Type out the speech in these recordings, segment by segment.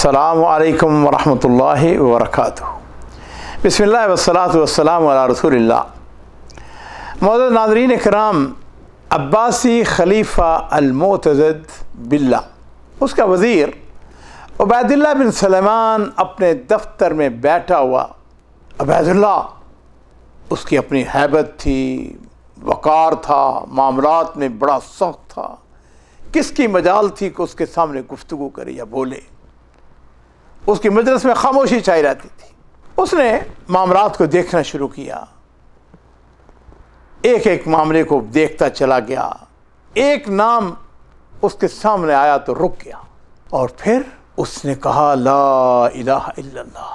अस्सलामु अलैकुम वरहमतुल्लाहि वबरकातुहू। बिस्मिल्लाह वस्सलातु वस्सलामु अला रसूलिल्लाह। मौजूद नाज़रीन किराम, अब्बासी खलीफा अल-मुअतज़द बिल्लाह, उसका वज़ीर उबैदुल्लाह बिन सलेमान अपने दफ्तर में बैठा हुआ। उबैदुल्लाह, उसकी अपनी हैबत थी, वक़ार था, मामलात में बड़ा सख्त था। किसकी मजाल थी कि उसके सामने गुफ्तगू करे या बोले। उसकी मजलिस में खामोशी छाई रहती थी। उसने मामलात को देखना शुरू किया, एक एक मामले को देखता चला गया। एक नाम उसके सामने आया तो रुक गया और फिर उसने कहा, ला इलाहा इल्लल्लाह,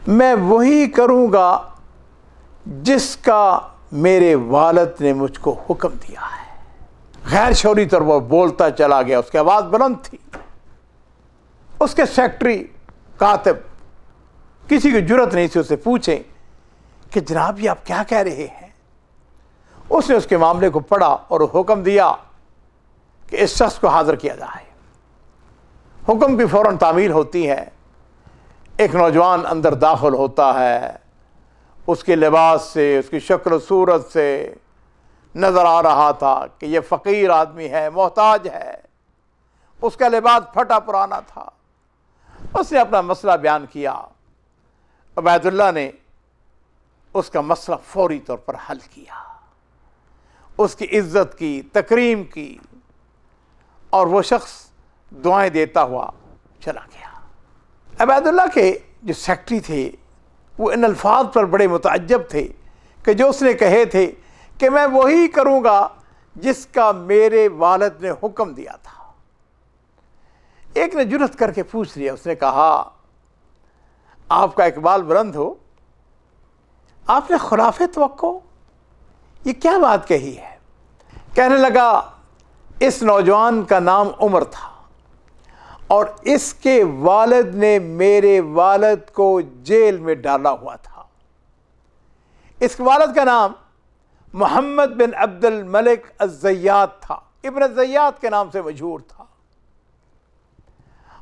मैं वही करूँगा जिसका मेरे वालिद ने मुझको हुक्म दिया है। गैर शौरी तौर पर बोलता चला गया। उसकी आवाज़ बुलंद थी। उसके सेक्रेटरी कातिब किसी की जुर्रत नहीं थी उससे पूछे कि जनाब ये आप क्या कह रहे हैं। उसने उसके मामले को पढ़ा और हुक्म दिया कि इस शख्स को हाजिर किया जाए। हुक्म की फ़ौरन तामील होती है। एक नौजवान अंदर दाखिल होता है। उसके लिबास से, उसकी शक्ल सूरत से नज़र आ रहा था कि यह फ़कीर आदमी है, मोहताज है। उसका लिबास फटा पुराना था। उसने अपना मसला बयान किया। उबैदुल्लाह ने उसका मसला फौरी तौर पर हल किया, उसकी इज्जत की, तकरीम की, और वो शख्स दुआएं देता हुआ चला गया। उबैदुल्लाह के जो सेक्रेटरी थे वो इन अल्फाज पर बड़े मुतअज्जब थे कि जो उसने कहे थे कि मैं वही करूँगा जिसका मेरे वालिद ने हुक्म दिया था। एक ने जुर्रत करके पूछ लिया। उसने कहा, आपका इकबाल बुलंद हो, आपने खुराफे तवक्को, ये क्या बात कही है। कहने लगा, इस नौजवान का नाम उमर था और इसके वालिद ने मेरे वालिद को जेल में डाला हुआ था। इसके वालिद का नाम मोहम्मद बिन अब्दुल मलिक अज़्ज़य्यात था, इब्न ज़य्यात के नाम से मशहूर था।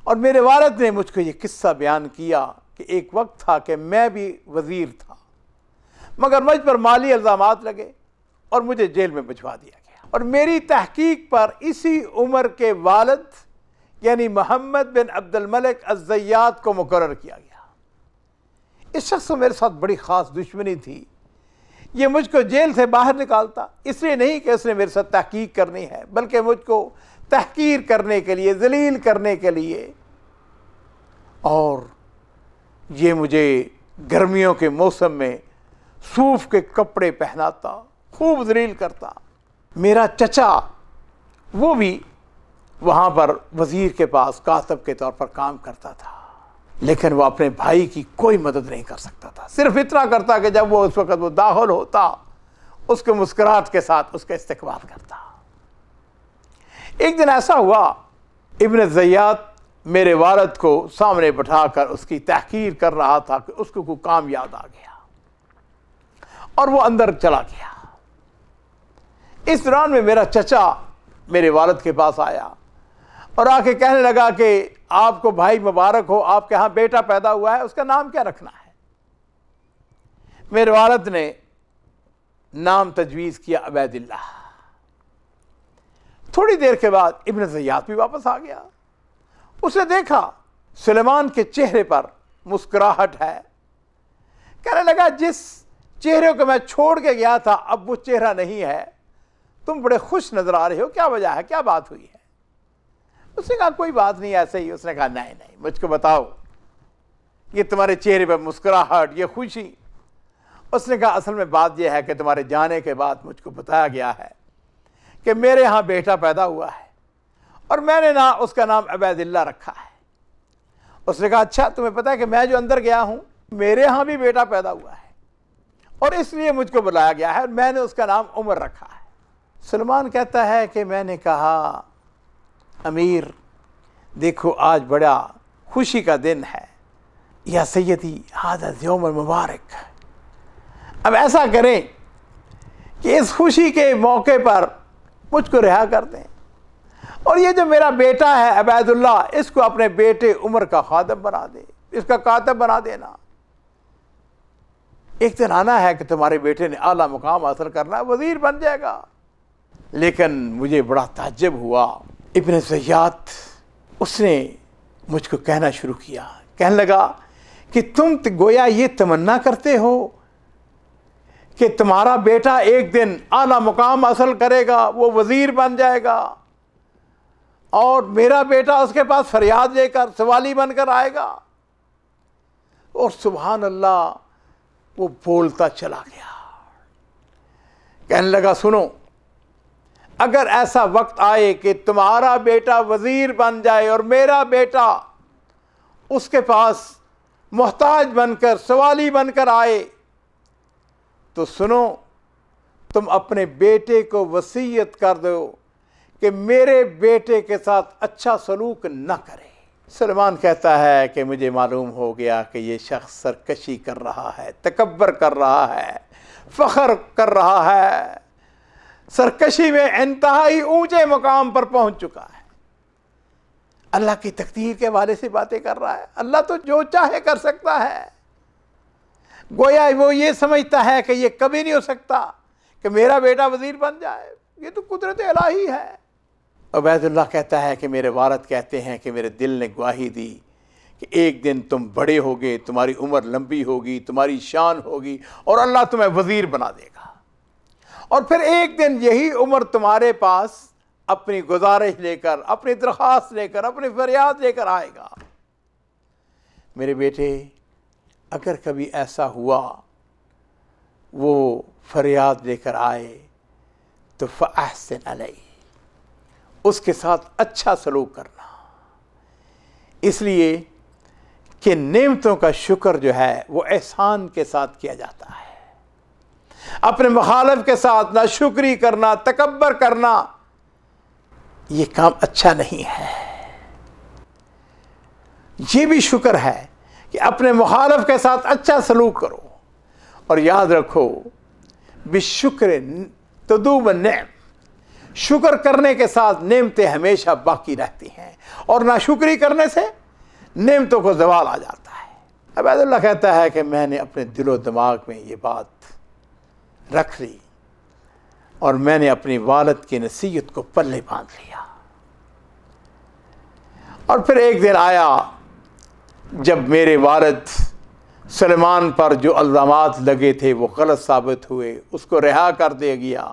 और मेरे वालिद ने मुझको ये किस्सा बयान किया कि एक वक्त था कि मैं भी वज़ीर था, मगर मुझ पर माली इल्ज़ामात लगे और मुझे जेल में भिजवा दिया गया। और मेरी तहकीक पर इसी उमर के वालिद यानी मोहम्मद बिन अब्दुल मलिक अज़्ज़य्यात को मुकर्रर किया गया। इस शख्स को मेरे साथ बड़ी ख़ास दुश्मनी थी। ये मुझको जेल से बाहर निकालता इसलिए नहीं कि उसने मेरे साथ तहकीक करनी है, बल्कि मुझको तहकीर करने के लिए, जलील करने के लिए। और ये मुझे गर्मियों के मौसम में सूफ के कपड़े पहनाता, खूब जलील करता। मेरा चचा वो भी वहाँ पर वज़ीर के पास कातिब के तौर पर काम करता था, लेकिन वो अपने भाई की कोई मदद नहीं कर सकता था। सिर्फ इतना करता कि जब वो उस वक़्त वो दाखिल होता, उसके मुस्कुराहट के साथ उसका इस्तकबाल करता। एक दिन ऐसा हुआ, इब्न ज़य्यात मेरे वालिद को सामने बिठाकर उसकी तहकीर कर रहा था कि उसको कोई काम याद आ गया और वो अंदर चला गया। इस दौरान में मेरा चचा मेरे वालिद के पास आया और आके कहने लगा कि आपको भाई मुबारक हो, आपके यहाँ बेटा पैदा हुआ है, उसका नाम क्या रखना है। मेरे वालिद ने नाम तजवीज़ किया उबैदुल्लाह। थोड़ी देर के बाद इब्न ज़य्यात भी वापस आ गया। उसने देखा सुलेमान के चेहरे पर मुस्कुराहट है। कहने लगा, जिस चेहरे को मैं छोड़ के गया था अब वो चेहरा नहीं है, तुम बड़े खुश नजर आ रहे हो, क्या वजह है, क्या बात हुई है। उसने कहा, कोई बात नहीं, ऐसे ही। उसने कहा, नहीं नहीं, मुझको बताओ, ये तुम्हारे चेहरे पर मुस्कुराहट, ये खुशी। उसने कहा, असल में बात यह है कि तुम्हारे जाने के बाद मुझको बताया गया है कि मेरे यहाँ बेटा पैदा हुआ है और मैंने ना उसका नाम उबैदुल्लाह रखा है। उसने कहा, अच्छा, तुम्हें पता है कि मैं जो अंदर गया हूँ मेरे यहाँ भी बेटा पैदा हुआ है और इसलिए मुझको बुलाया गया है और मैंने उसका नाम उमर रखा है। सुलेमान कहता है कि मैंने कहा, अमीर देखो, आज बड़ा खुशी का दिन है, या सैयदी हाज़ा यौम मुबारक। अब ऐसा करें कि इस खुशी के मौके पर मुझको रिहा कर दें और ये जो मेरा बेटा है अबैदुल्लाह, इसको अपने बेटे उमर का खादम बना दे, इसका कातिब बना देना। एक दिन आना है कि तुम्हारे बेटे ने आला मुकाम हासिल करना, वजीर बन जाएगा। लेकिन मुझे बड़ा ताज्जुब हुआ, इब्न ज़ियाद उसने मुझको कहना शुरू किया, कहने लगा कि तुम गोया ये तमन्ना करते हो कि तुम्हारा बेटा एक दिन आला मुकाम हासिल करेगा, वो वजीर बन जाएगा, और मेरा बेटा उसके पास फरियाद लेकर सवाली बनकर आएगा। और सुभान अल्लाह, वो बोलता चला गया, कहने लगा सुनो, अगर ऐसा वक्त आए कि तुम्हारा बेटा वजीर बन जाए और मेरा बेटा उसके पास मोहताज बनकर सवाली बनकर आए, तो सुनो, तुम अपने बेटे को वसीयत कर दो कि मेरे बेटे के साथ अच्छा सलूक न करे। सलमान कहता है कि मुझे मालूम हो गया कि ये शख्स सरकशी कर रहा है, तकब्बर कर रहा है, फ़ख्र कर रहा है, सरकशी में इंतहाई ऊंचे मुकाम पर पहुंच चुका है। अल्लाह की तकदीर के हवाले से बातें कर रहा है। अल्लाह तो जो चाहे कर सकता है। गोया वो ये समझता है कि ये कभी नहीं हो सकता कि मेरा बेटा वजीर बन जाए, ये तो कुदरत इलाही है। उबैदुल्लाह कहता है कि मेरे वालिद कहते हैं कि मेरे दिल ने गवाही दी कि एक दिन तुम बड़े होगे, तुम्हारी उम्र लंबी होगी, तुम्हारी शान होगी और अल्लाह तुम्हें वजीर बना देगा, और फिर एक दिन यही उम्र तुम्हारे पास अपनी गुजारिश लेकर, अपनी दरख्वास्त लेकर, अपनी फरियाद लेकर आएगा। मेरे बेटे, अगर कभी ऐसा हुआ वो फरियाद लेकर आए तो फ़अहसिन अलैहि, उसके साथ अच्छा सलूक करना, इसलिए कि नेमतों का शुक्र जो है वो एहसान के साथ किया जाता है। अपने मुखालिफ के साथ नाशुक्री करना, तकब्बर करना, ये काम अच्छा नहीं है। ये भी शुक्र है कि अपने मुखालिफ के साथ अच्छा सलूक करो, और याद रखो बिशुक्र तदूम नेम, शुक्र करने के साथ नेमतें हमेशा बाकी रहती हैं, और नाशुक्री करने से नेमतों को ज़वाल आ जाता है। अबैदुल्लाह कहता है कि मैंने अपने दिलो दिमाग में ये बात रख ली और मैंने अपनी वालिद की नसीहत को पल्ले बांध लिया। और फिर एक दिन आया जब मेरे वालिद सलमान पर जो इल्ज़ामात लगे थे वो गलत साबित हुए, उसको रिहा कर दिया गया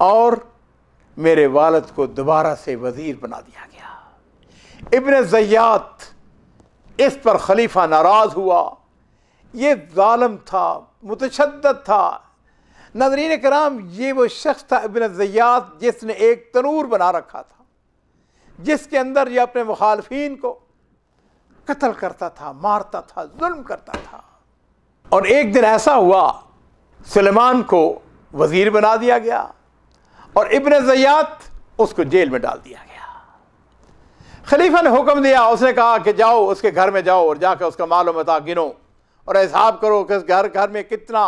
और मेरे वालिद को दोबारा से वज़ीर बना दिया गया। इब्न ज़ियाद इस पर खलीफा नाराज़ हुआ। ये ज़ालिम था, मुतशद्दिद था। नाज़रीन किराम, ये वो शख्स था इब्न ज़ियाद जिसने एक तनूर बना रखा था, जिसके अंदर ये अपने मुखालिफीन को कत्ल करता था, मारता था, जुल्म करता था। और एक दिन ऐसा हुआ, सुलेमान को वज़ीर बना दिया गया और इब्न ज़ियाद उसको जेल में डाल दिया गया। खलीफा ने हुक्म दिया, उसने कहा कि जाओ उसके घर में जाओ और जाकर उसका माल व मता गिनो और हिसाब करो कि उस घर में कितना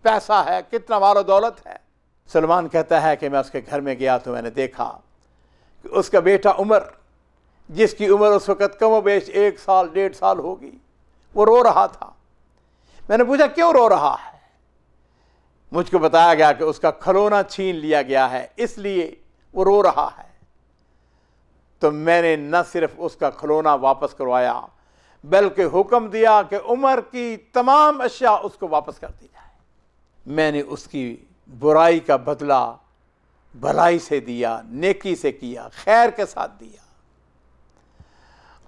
पैसा है, कितना माल दौलत है। सलमान कहता है कि मैं उसके घर में गया तो मैंने देखा कि उसका बेटा उमर, जिसकी उम्र उस वक़्त कम बेश 1 साल 1.5 साल होगी, वो रो रहा था। मैंने पूछा क्यों रो रहा है? मुझको बताया गया कि उसका खिलौना छीन लिया गया है, इसलिए वो रो रहा है। तो मैंने न सिर्फ उसका खिलौना वापस करवाया बल्कि हुक्म दिया कि उमर की तमाम अशिया उसको वापस कर दी जाए। मैंने उसकी बुराई का बदला भलाई से दिया, नेकी से किया, खैर के साथ दिया।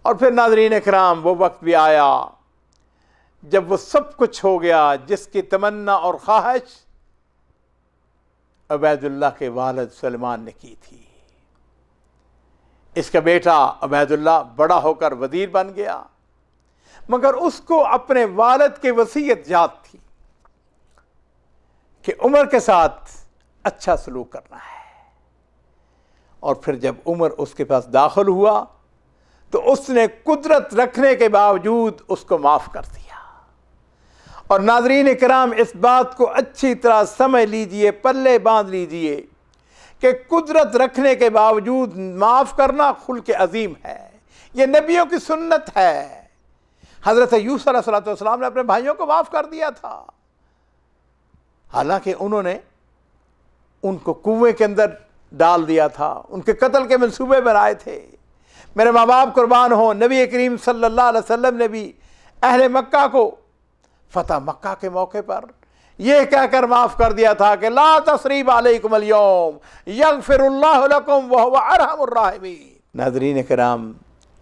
और फिर नाज़रीन इकराम, वो वक्त भी आया जब वो सब कुछ हो गया जिसकी तमन्ना और ख्वाहिश उबैदुल्लाह के वालिद सलमान ने की थी। इसका बेटा उबैदुल्लाह बड़ा होकर वज़ीर बन गया, मगर उसको अपने वालिद की वसीयत याद थी कि उमर के साथ अच्छा सलूक करना है। और फिर जब उमर उसके पास दाखिल हुआ तो उसने कुदरत रखने के बावजूद उसको माफ़ कर दिया। और नाज़रीन इकराम, इस बात को अच्छी तरह समझ लीजिए, पल्ले बांध लीजिए कि कुदरत रखने के बावजूद माफ़ करना खुल्क अजीम है। ये नबियों की सुन्नत है। हज़रत यूसुफ अलैहिस्सलाम ने अपने भाइयों को माफ़ कर दिया था, हालांकि उन्होंने उनको कुएं के अंदर डाल दिया था, उनके कत्ल के मंसूबे बनाए थे। मेरे माँ बाप कुर्बान हो, नबी करीम सल्लल्लाहु अलैहि वसल्लम ने भी अहले मक्का को फतह मक्का के मौके पर यह कहकर माफ़ कर दिया था कि ला तसरीब अलैकुमुल यौम यगफिरुल्लाहु लकुम व हुवा अरहमुर राहिमीन। नाज़रीन किराम,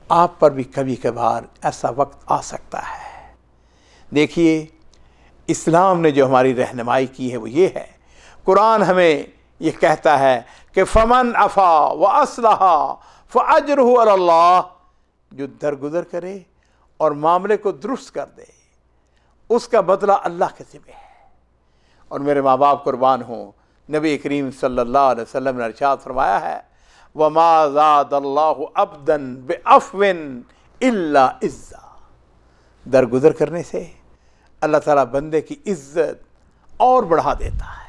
आप पर भी कभी कभार ऐसा वक्त आ सकता है। देखिए, इस्लाम ने जो हमारी रहनुमाई की है वो ये है, कुरान हमें ये कहता है कि फमन अफ़ा व अस्लहा फ़अज्रुहु अलल्लाह, जो दरगुजर करे और मामले को दुरुस्त कर दे उसका बदला अल्लाह के ज़िम्मे है। और मेरे माँ बाप कुर्बान हों, नबी करीम सल्लल्लाहु अलैहि वसल्लम ने इरशाद फरमाया है वमा ज़ादल्लाहु अब्दन बिअफ़विन इल्ला इज़्ज़ा, दरगुजर करने से अल्लाह ताला बंदे की इज़्ज़त और बढ़ा देता है।